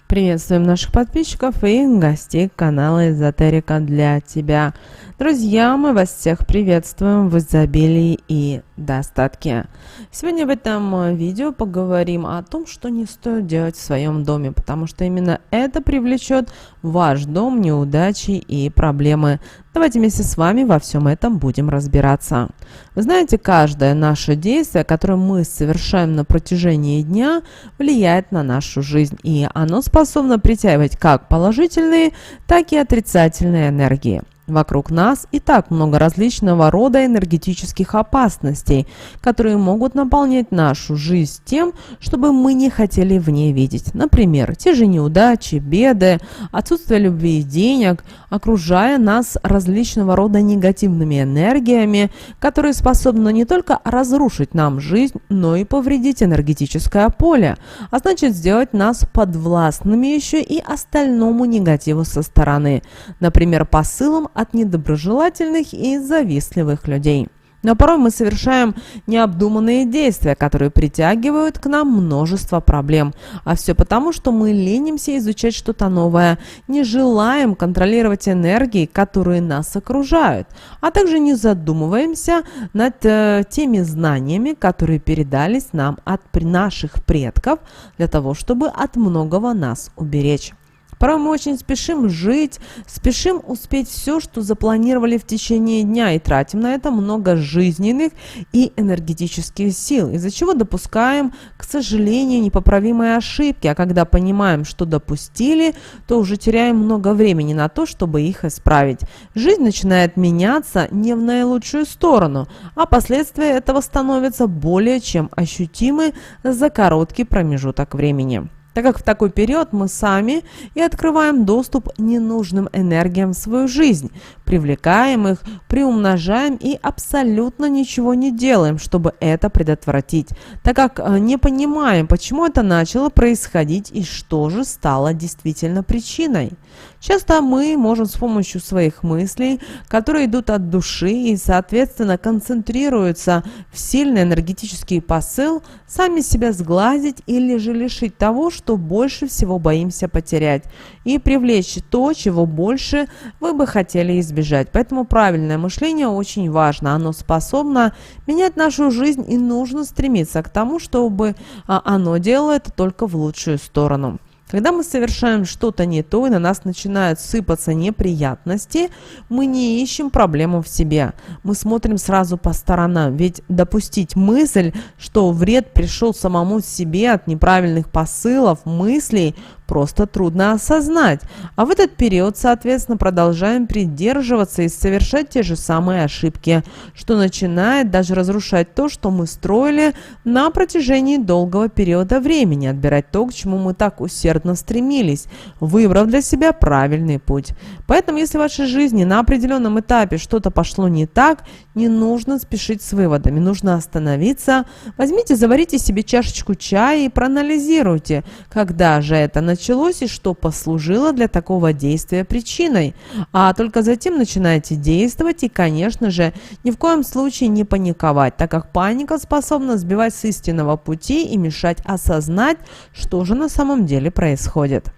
Приветствуем наших подписчиков и гостей канала Эзотерика для тебя. Друзья, мы вас всех приветствуем в изобилии и достатке. Сегодня в этом видео поговорим о том, что не стоит делать в своем доме, потому что именно это привлечет в ваш дом неудачи и проблемы. Давайте вместе с вами во всем этом будем разбираться. Вы знаете, каждое наше действие, которое мы совершаем на протяжении дня, влияет на нашу жизнь, и оно способно притягивать как положительные, так и отрицательные энергии. Вокруг нас и так много различного рода энергетических опасностей, которые могут наполнять нашу жизнь тем, чтобы мы не хотели в ней видеть. Например, те же неудачи, беды, отсутствие любви и денег, окружая нас различного рода негативными энергиями, которые способны не только разрушить нам жизнь, но и повредить энергетическое поле, а значит сделать нас подвластными еще и остальному негативу со стороны, например, посылам от недоброжелательных и завистливых людей. Но порой мы совершаем необдуманные действия, которые притягивают к нам множество проблем. А все потому, что мы ленимся изучать что-то новое, не желаем контролировать энергии, которые нас окружают, а также не задумываемся над теми знаниями, которые передались нам от наших предков для того, чтобы от многого нас уберечь. Порой мы очень спешим жить, спешим успеть все, что запланировали в течение дня, и тратим на это много жизненных и энергетических сил, из-за чего допускаем, к сожалению, непоправимые ошибки, а когда понимаем, что допустили, то уже теряем много времени на то, чтобы их исправить. Жизнь начинает меняться не в наилучшую сторону, а последствия этого становятся более чем ощутимы за короткий промежуток времени. Так как в такой период мы сами и открываем доступ ненужным энергиям в свою жизнь, привлекаем их, приумножаем и абсолютно ничего не делаем, чтобы это предотвратить, так как не понимаем, почему это начало происходить и что же стало действительно причиной. Часто мы можем с помощью своих мыслей, которые идут от души и, соответственно, концентрируются в сильный энергетический посыл, сами себя сглазить или же лишить того, что больше всего боимся потерять, и привлечь то, чего больше вы бы хотели избежать. Поэтому правильное мышление очень важно. Оно способно менять нашу жизнь, и нужно стремиться к тому, чтобы оно делало это только в лучшую сторону. Когда мы совершаем что-то не то, и на нас начинают сыпаться неприятности, мы не ищем проблему в себе. Мы смотрим сразу по сторонам, ведь допустить мысль, что вред пришел самому себе от неправильных посылов, мыслей, просто трудно осознать. А в этот период, соответственно, продолжаем придерживаться и совершать те же самые ошибки, что начинает даже разрушать то, что мы строили на протяжении долгого периода времени, отбирать то, к чему мы так усердно стремились, выбрав для себя правильный путь. Поэтому, если в вашей жизни на определенном этапе что-то пошло не так, не нужно спешить с выводами, нужно остановиться, возьмите, заварите себе чашечку чая и проанализируйте, когда же это началось и что послужило для такого действия причиной. А только затем начинайте действовать и, конечно же, ни в коем случае не паниковать, так как паника способна сбивать с истинного пути и мешать осознать, что же на самом деле происходит.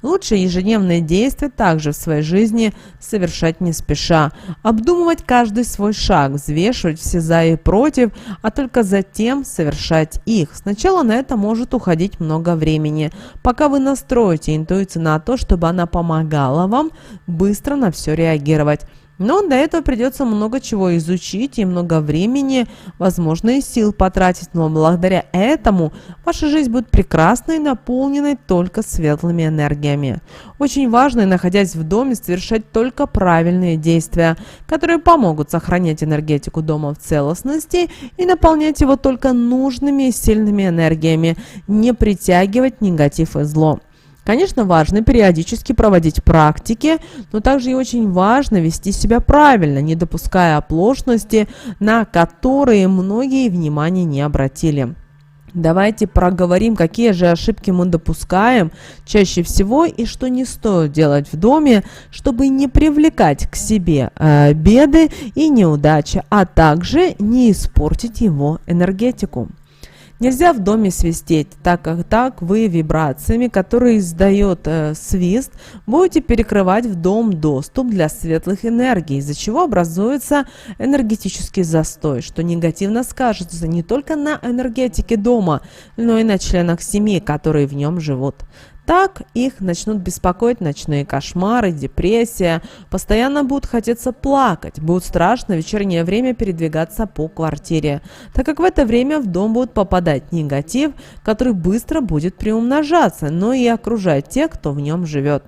Лучше ежедневные действия также в своей жизни совершать не спеша, обдумывать каждый свой шаг, взвешивать все за и против, а только затем совершать их. Сначала на это может уходить много времени, пока вы настроите интуицию на то, чтобы она помогала вам быстро на все реагировать. Но до этого придется много чего изучить и много времени, возможно, и сил потратить, но благодаря этому ваша жизнь будет прекрасной и наполненной только светлыми энергиями. Очень важно, находясь в доме, совершать только правильные действия, которые помогут сохранять энергетику дома в целостности и наполнять его только нужными и сильными энергиями, не притягивать негатив и зло. Конечно, важно периодически проводить практики, но также и очень важно вести себя правильно, не допуская оплошности, на которые многие внимания не обратили. Давайте проговорим, какие же ошибки мы допускаем чаще всего и что не стоит делать в доме, чтобы не привлекать к себе беды и неудачи, а также не испортить его энергетику. Нельзя в доме свистеть, так как так вы вибрациями, которые издает свист, будете перекрывать в дом доступ для светлых энергий, из-за чего образуется энергетический застой, что негативно скажется не только на энергетике дома, но и на членах семьи, которые в нем живут. Так их начнут беспокоить ночные кошмары, депрессия, постоянно будут хотеться плакать, будет страшно в вечернее время передвигаться по квартире, так как в это время в дом будет попадать негатив, который быстро будет приумножаться, но и окружать тех, кто в нем живет.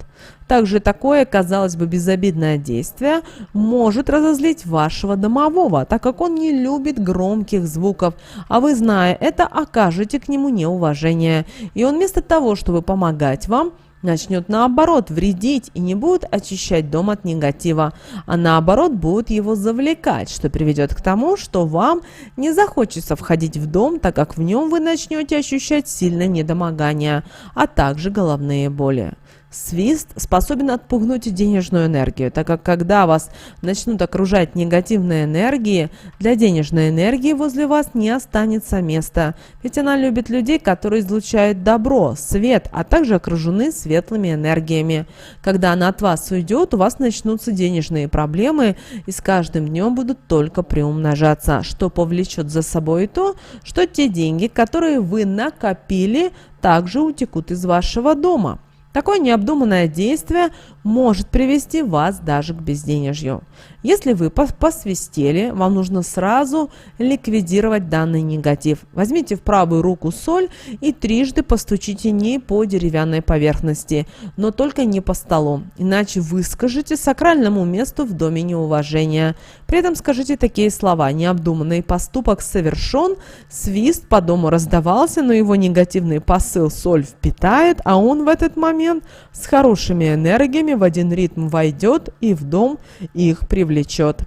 Также такое, казалось бы, безобидное действие может разозлить вашего домового, так как он не любит громких звуков, а вы, зная это, окажете к нему неуважение. И он вместо того, чтобы помогать вам, начнет наоборот вредить и не будет очищать дом от негатива, а наоборот будет его завлекать, что приведет к тому, что вам не захочется входить в дом, так как в нем вы начнете ощущать сильное недомогание, а также головные боли. Свист способен отпугнуть денежную энергию, так как когда вас начнут окружать негативные энергии, для денежной энергии возле вас не останется места, ведь она любит людей, которые излучают добро, свет, а также окружены светлыми энергиями. Когда она от вас уйдет, у вас начнутся денежные проблемы и с каждым днем будут только приумножаться, что повлечет за собой то, что те деньги, которые вы накопили, также утекут из вашего дома. Такое необдуманное действие может привести вас даже к безденежью. Если вы посвистели, вам нужно сразу ликвидировать данный негатив. Возьмите в правую руку соль и трижды постучите не по деревянной поверхности, но только не по столу, иначе вы скажете сакральному месту в доме неуважения. При этом скажите такие слова: необдуманный поступок совершен, свист по дому раздавался, но его негативный посыл соль впитает, а он в этот момент с хорошими энергиями в один ритм войдет и в дом их привлечет.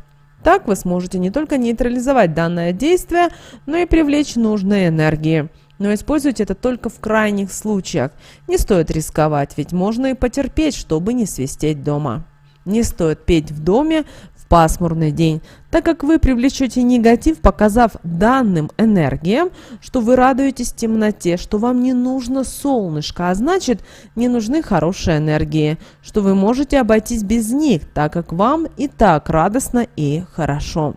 Так вы сможете не только нейтрализовать данное действие, но и привлечь нужные энергии. Но используйте это только в крайних случаях. Не стоит рисковать, ведь можно и потерпеть, чтобы не свистеть дома. Не стоит петь в доме в пасмурный день, так как вы привлечете негатив, показав данным энергиям, что вы радуетесь темноте, что вам не нужно солнышко, а значит, не нужны хорошие энергии, что вы можете обойтись без них, так как вам и так радостно и хорошо.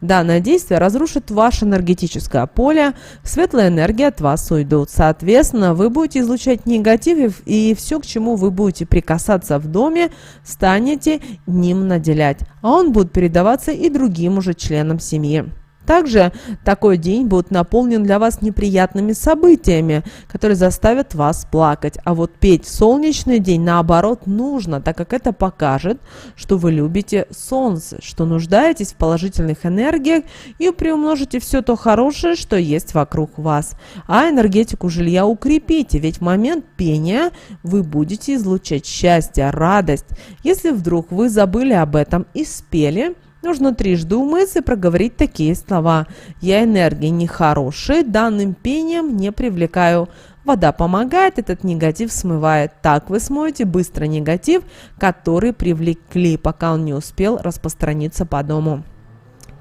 Данное действие разрушит ваше энергетическое поле, светлые энергии от вас уйдут. Соответственно, вы будете излучать негатив, и все, к чему вы будете прикасаться в доме, станете ним наделять, а он будет передаваться и другим уже членам семьи. Также такой день будет наполнен для вас неприятными событиями, которые заставят вас плакать. А вот петь в солнечный день наоборот нужно, так как это покажет, что вы любите солнце, что нуждаетесь в положительных энергиях и приумножите все то хорошее, что есть вокруг вас. А энергетику жилья укрепите, ведь в момент пения вы будете излучать счастье, радость. Если вдруг вы забыли об этом и спели, нужно трижды умыться и проговорить такие слова: «Я энергии нехорошие, данным пением не привлекаю». Вода помогает, этот негатив смывает. Так вы смоете быстро негатив, который привлекли, пока он не успел распространиться по дому.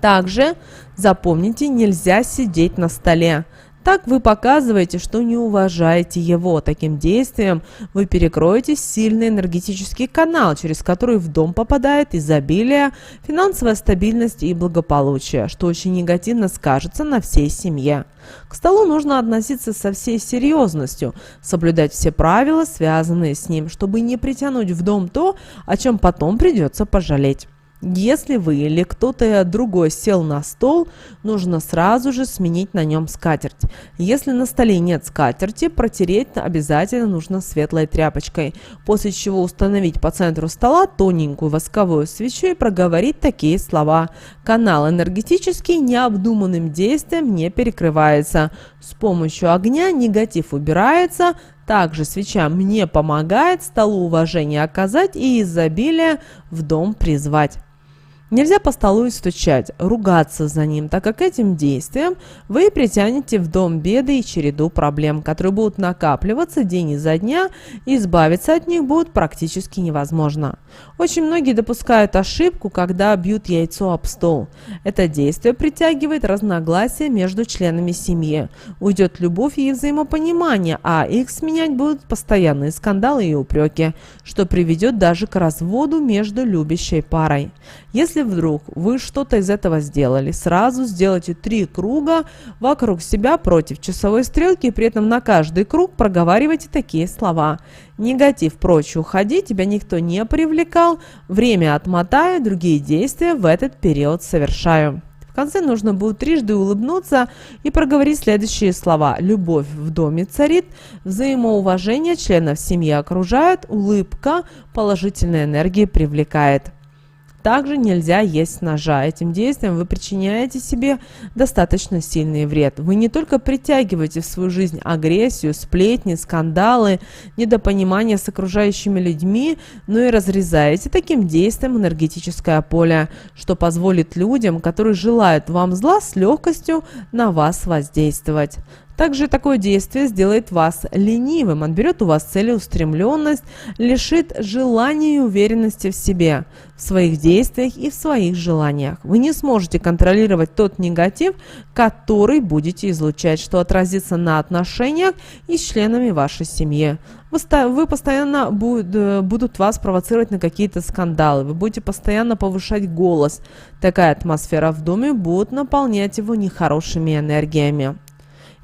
Также запомните, нельзя сидеть на столе. Так вы показываете, что не уважаете его. Таким действием вы перекроете сильный энергетический канал, через который в дом попадает изобилие, финансовая стабильность и благополучие, что очень негативно скажется на всей семье. К столу нужно относиться со всей серьезностью, соблюдать все правила, связанные с ним, чтобы не притянуть в дом то, о чем потом придется пожалеть. Если вы или кто-то другой сел на стол, нужно сразу же сменить на нем скатерть. Если на столе нет скатерти, протереть обязательно нужно светлой тряпочкой, после чего установить по центру стола тоненькую восковую свечу и проговорить такие слова: «Канал энергетический необдуманным действием не перекрывается. С помощью огня негатив убирается». Также свеча мне помогает столу уважение оказать и изобилие в дом призвать. Нельзя по столу и стучать, ругаться за ним, так как этим действием вы притянете в дом беды и череду проблем, которые будут накапливаться день изо дня, и избавиться от них будет практически невозможно. Очень многие допускают ошибку, когда бьют яйцо об стол. Это действие притягивает разногласия между членами семьи. Уйдет любовь и взаимопонимание, а их сменять будут постоянные скандалы и упреки, что приведет даже к разводу между любящей парой. Если вдруг вы что-то из этого сделали, сразу сделайте 3 круга вокруг себя против часовой стрелки, и при этом на каждый круг проговаривайте такие слова: негатив прочь, уходи, тебя никто не привлекал, время отмотаю, другие действия в этот период совершаю. В конце нужно будет трижды улыбнуться и проговорить следующие слова: любовь в доме царит, взаимоуважение членов семьи окружает, улыбка положительной энергии привлекает. Также нельзя есть с ножа. Этим действием вы причиняете себе достаточно сильный вред. Вы не только притягиваете в свою жизнь агрессию, сплетни, скандалы, недопонимание с окружающими людьми, но и разрезаете таким действием энергетическое поле, что позволит людям, которые желают вам зла, с легкостью на вас воздействовать. Также такое действие сделает вас ленивым, отберет у вас целеустремленность, лишит желания и уверенности в себе, в своих действиях и в своих желаниях. Вы не сможете контролировать тот негатив, который будете излучать, что отразится на отношениях и с членами вашей семьи. Вы постоянно будут вас провоцировать на какие-то скандалы, вы будете постоянно повышать голос. Такая атмосфера в доме будет наполнять его нехорошими энергиями.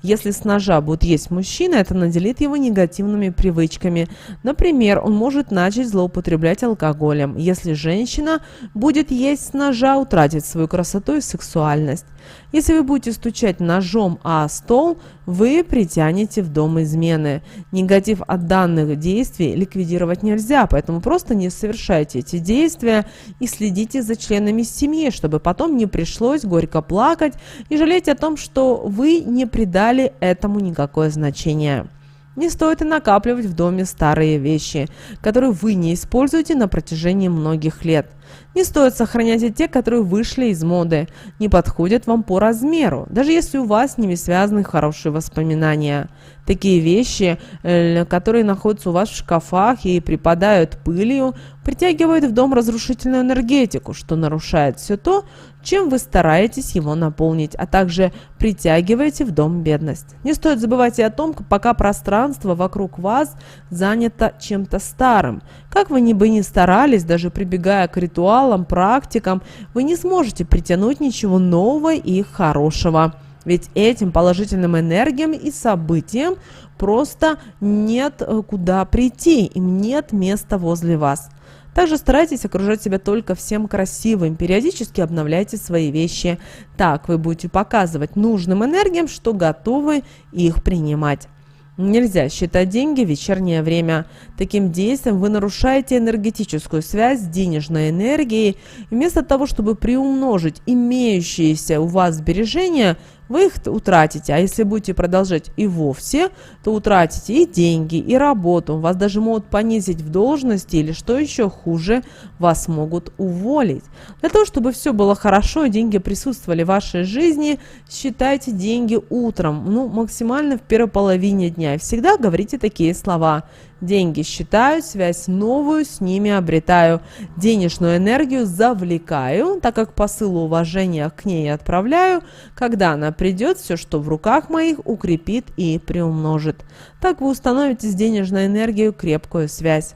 Если с ножа будет есть мужчина, это наделит его негативными привычками. Например, он может начать злоупотреблять алкоголем. Если женщина будет есть с ножа, утратит свою красоту и сексуальность. Если вы будете стучать ножом о стол, вы притянете в дом измены. Негатив от данных действий ликвидировать нельзя, поэтому просто не совершайте эти действия и следите за членами семьи, чтобы потом не пришлось горько плакать и жалеть о том, что вы не придали этому никакое значение. Не стоит и накапливать в доме старые вещи, которые вы не используете на протяжении многих лет. Не стоит сохранять и те, которые вышли из моды, не подходят вам по размеру, даже если у вас с ними связаны хорошие воспоминания. Такие вещи, которые находятся у вас в шкафах и припадают пылью, притягивают в дом разрушительную энергетику, что нарушает все то, чем вы стараетесь его наполнить, а также притягиваете в дом бедность. Не стоит забывать и о том, пока пространство вокруг вас занято чем-то старым. Как вы бы ни старались, даже прибегая к ритуалам, практикам, вы не сможете притянуть ничего нового и хорошего. Ведь этим положительным энергиям и событиям просто нет куда прийти, им нет места возле вас. Также старайтесь окружать себя только всем красивым, периодически обновляйте свои вещи. Так вы будете показывать нужным энергиям, что готовы их принимать. Нельзя считать деньги в вечернее время. Таким действием вы нарушаете энергетическую связь с денежной энергией. И вместо того, чтобы приумножить имеющиеся у вас сбережения, вы их утратите. А если будете продолжать и вовсе, то утратите и деньги, и работу. Вас даже могут понизить в должности или, что еще хуже, вас могут уволить. Для того, чтобы все было хорошо и деньги присутствовали в вашей жизни, считайте деньги утром, максимально в первой половине дня. И всегда говорите такие слова: деньги считаю, связь новую с ними обретаю, денежную энергию завлекаю, так как посыл уважения к ней отправляю. Когда она придет, все, что в руках моих, укрепит и приумножит. Так вы установите с денежной энергией крепкую связь.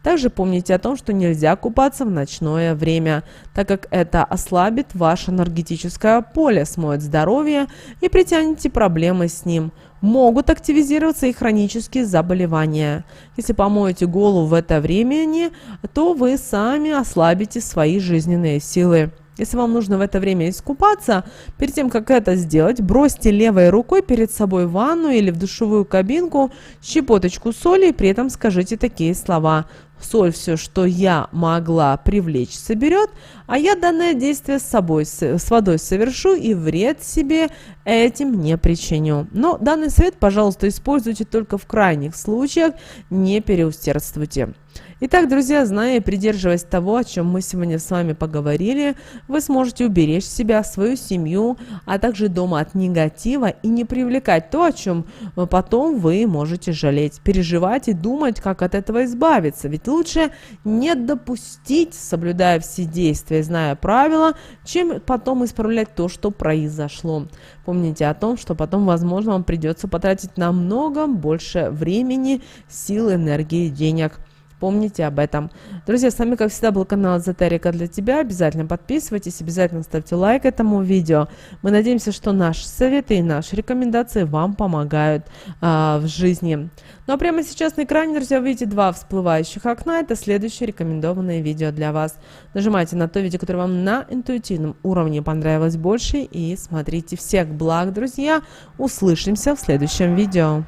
Также помните о том, что нельзя купаться в ночное время, так как это ослабит ваше энергетическое поле, смоет здоровье и притянете проблемы с ним. Могут активизироваться и хронические заболевания. Если помоете голову в это время, то вы сами ослабите свои жизненные силы. Если вам нужно в это время искупаться, перед тем, как это сделать, бросьте левой рукой перед собой в ванну или в душевую кабинку щепоточку соли и при этом скажите такие слова: соль все, что я могла привлечь, соберет, а я данное действие с водой совершу и вред себе этим не причиню. Но данный совет, пожалуйста, используйте только в крайних случаях, не переусердствуйте. Итак, друзья, зная и придерживаясь того, о чем мы сегодня с вами поговорили, вы сможете уберечь себя, свою семью, а также дома от негатива и не привлекать то, о чем потом вы можете жалеть, переживать и думать, как от этого избавиться. Ведь лучше не допустить, соблюдая все действия, зная правила, чем потом исправлять то, что произошло. Помните о том, что потом, возможно, вам придется потратить намного больше времени, сил, энергии, денег. Помните об этом. Друзья, с вами, как всегда, был канал Эзотерика для тебя. Обязательно подписывайтесь, обязательно ставьте лайк этому видео. Мы надеемся, что наши советы и наши рекомендации вам помогают в жизни. Ну а прямо сейчас на экране, друзья, вы видите два всплывающих окна. Это следующее рекомендованное видео для вас. Нажимайте на то видео, которое вам на интуитивном уровне понравилось больше. И смотрите. Всех благ, друзья. Услышимся в следующем видео.